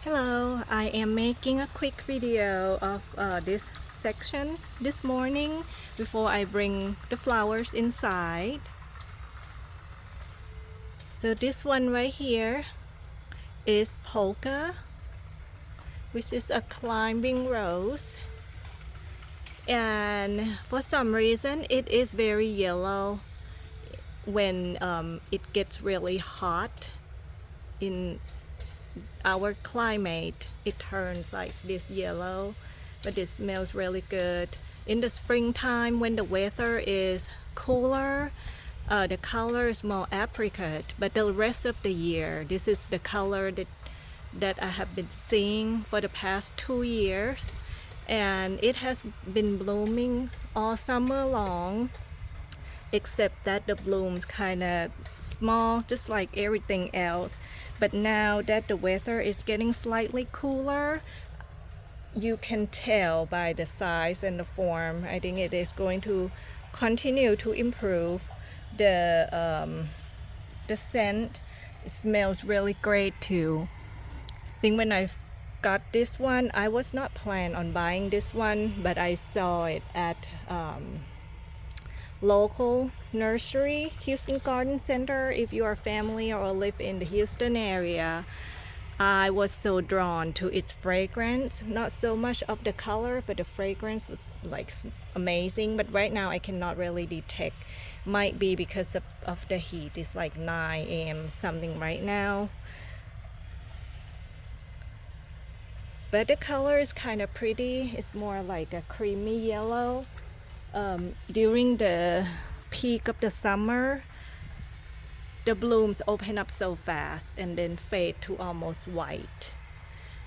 Hello, I am making a quick video of this section this morning before I bring the flowers inside. So this one right here is Polka, which is a climbing rose, and for some reason it is very yellow when it gets really hot. In our climate it turns like this yellow, but it smells really good. In the springtime when the weather is cooler, the color is more apricot, but the rest of the year this is the color that I have been seeing for the past 2 years, and it has been blooming all summer long, except that the blooms kind of small just like everything else. But now that the weather is getting slightly cooler, you can tell by the size and the form. I think it is going to continue to improve. The scent, it smells really great too. I think when I got this one, I was not planning on buying this one, but I saw it at local nursery, Houston Garden Center. If you are family or live in the Houston area, I was so drawn to its fragrance, not so much of the color, but the fragrance was like amazing. But right now I cannot really detect. Might be because of the heat. It's like 9 a.m. something right now, but the color is kind of pretty. It's more like a creamy yellow. During the peak of the summer, the blooms open up so fast and then fade to almost white.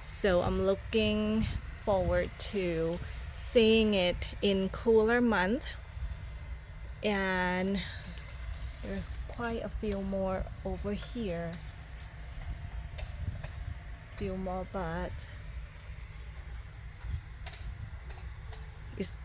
So I'm looking forward to seeing it in cooler month. And there's quite a few more over here, few more, but it's,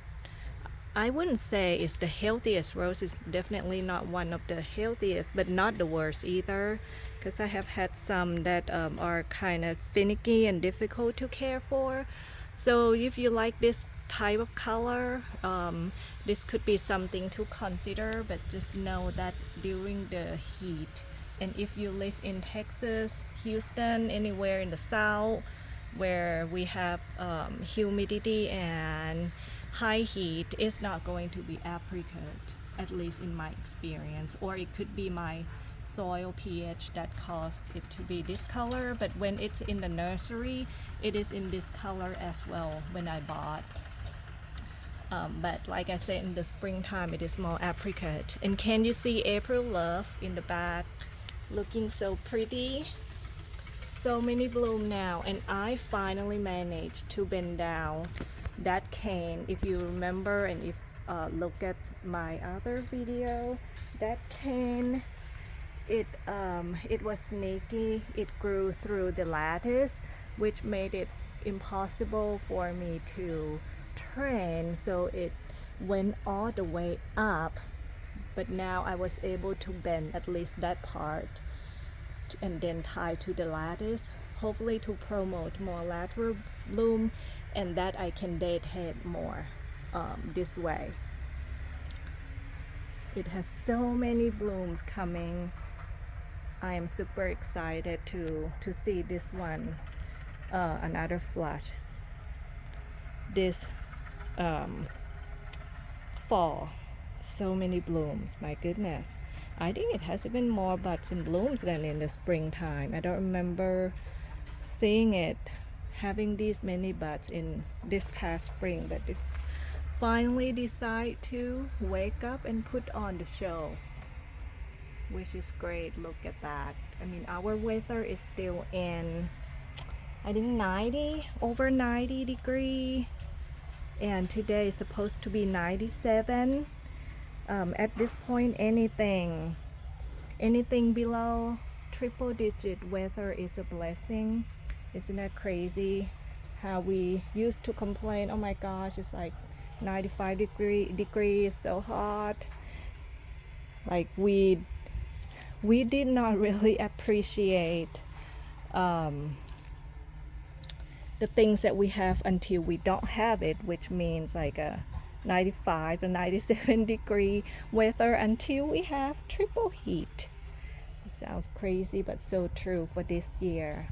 I wouldn't say it's the healthiest rose. It's definitely not one of the healthiest, but not the worst either, because I have had some that are kind of finicky and difficult to care for. So if you like this type of color, this could be something to consider, but just know that during the heat, and if you live in Texas, Houston, anywhere in the south where we have humidity and high heat, is not going to be apricot, at least in my experience. Or it could be my soil pH that caused it to be this color, but when it's in the nursery it is in this color as well when I bought. But like I said, in the springtime it is more apricot. And can you see April Love in the back looking so pretty? So many bloom now, and I finally managed to bend down that cane. If you remember, and if look at my other video, that cane, it was sneaky. It grew through the lattice, which made it impossible for me to train, so it went all the way up. But now I was able to bend at least that part and then tie to the lattice, hopefully to promote more lateral bloom, and that I can deadhead more this way. It has so many blooms coming. I am super excited to see this one, another flush this fall. So many blooms, my goodness. I think it has even more buds and blooms than in the springtime. I don't remember seeing it having these many buds in this past spring, but it finally decide to wake up and put on the show, which is great. Look at that. I mean, our weather is still in, I think, over 90 degree, and today is supposed to be 97. At this point, anything below triple digit weather is a blessing. Isn't that crazy how we used to complain, oh my gosh, it's like 95 degrees, so hot. Like we did not really appreciate the things that we have until we don't have it, which means like a 95 or 97 degree weather until we have triple heat. It sounds crazy, but so true for this year.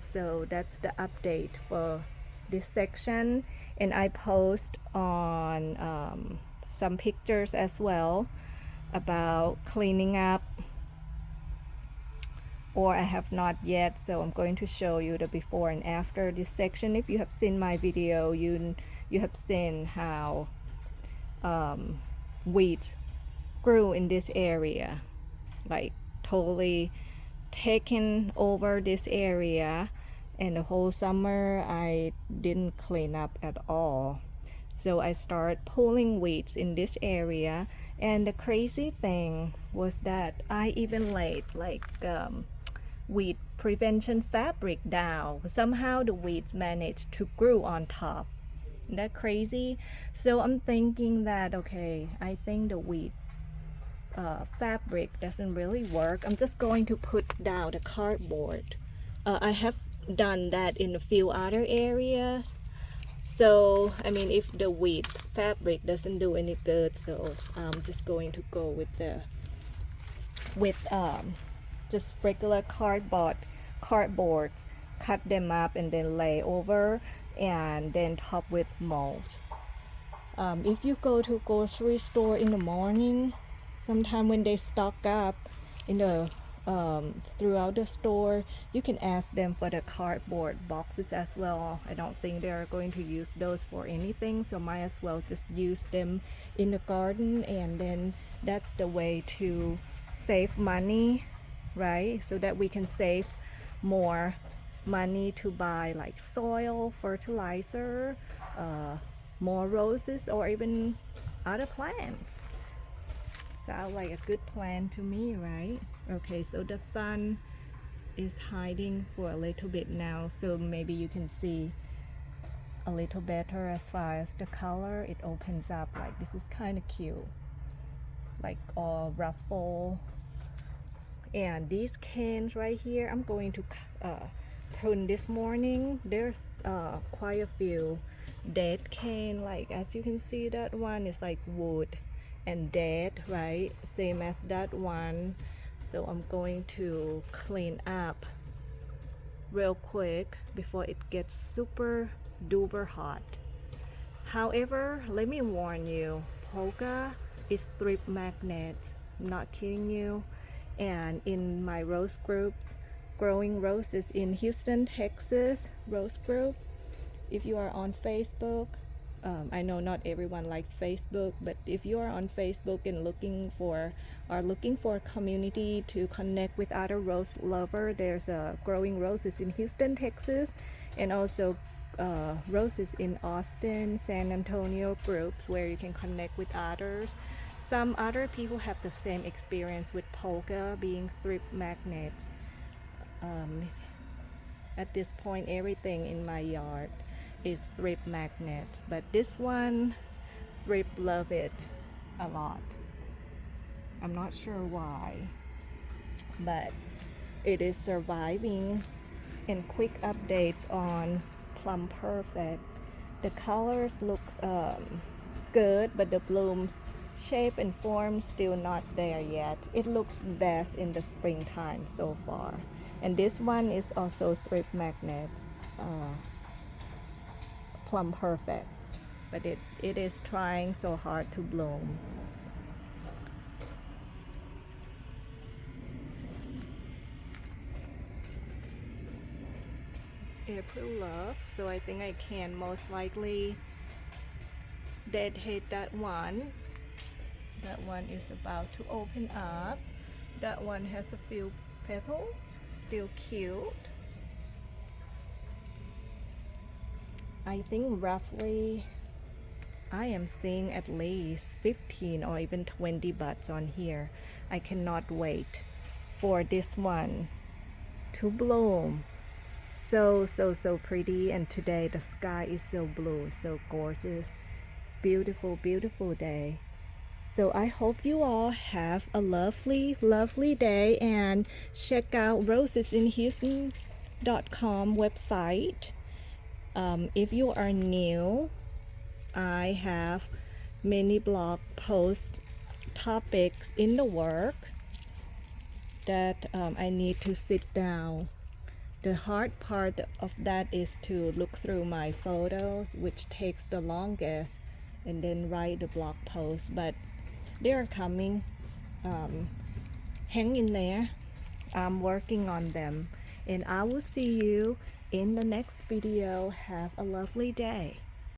So that's the update for this section, and I post on some pictures as well about cleaning up, or I have not yet, so I'm going to show you the before and after this section. If you have seen my video, you have seen how wheat grew in this area, like totally taken over this area, and the whole summer I didn't clean up at all. So I started pulling weeds in this area, and the crazy thing was that I even laid like weed prevention fabric down. Somehow the weeds managed to grow on top. Isn't that crazy? So I'm thinking that, okay, I think the weed fabric doesn't really work. I'm just going to put down the cardboard. I have done that in a few other areas. So I mean, if the wheat fabric doesn't do any good, so I'm just going to go with the just regular cardboard, cut them up and then lay over, and then top with mold. If you go to grocery store in the morning, sometime when they stock up in the throughout the store, you can ask them for the cardboard boxes as well. I don't think they are going to use those for anything, so might as well just use them in the garden, and then that's the way to save money, right? So that we can save more money to buy like soil, fertilizer, more roses, or even other plants. Sounds like a good plan to me, right? Okay, so the sun is hiding for a little bit now, so maybe you can see a little better as far as the color. It opens up, like this is kind of cute, like all ruffle. And these canes right here, I'm going to prune this morning. There's quite a few dead cane, like as you can see, that one is like wood and dead, right? Same as that one. So I'm going to clean up real quick before it gets super duper hot. However, let me warn you, polka is thrip magnet. I'm not kidding you. And in my rose group, growing roses in Houston, Texas rose group, if you are on Facebook, I know not everyone likes Facebook, but if you are on Facebook and looking for a community to connect with other rose lover, there's a growing roses in Houston, Texas, and also roses in Austin, San Antonio groups where you can connect with others. Some other people have the same experience with polka being thrift magnet. At this point, everything in my yard is thrift magnet, but this one, thrift love it a lot. I'm not sure why, but it is surviving. And quick updates on Plum Perfect. The colors looks good, but the blooms shape and form still not there yet. It looks best in the springtime so far. And this one is also thrift magnet, Plum Perfect, but it is trying so hard to bloom. It's April Love, so I think I can most likely deadhead that one. That one is about to open up. That one has a few petals, still cute. I think roughly I am seeing at least 15 or even 20 buds on here. I cannot wait for this one to bloom. So pretty, and today the sky is so blue, so gorgeous. Beautiful day. So I hope you all have a lovely, lovely day, and check out rosesinhouston.com website. If you are new, I have many blog post topics in the work that I need to sit down. The hard part of that is to look through my photos, which takes the longest, and then write the blog post. But they are coming. Hang in there. I'm working on them. And I will see you in the next video. Have a lovely day.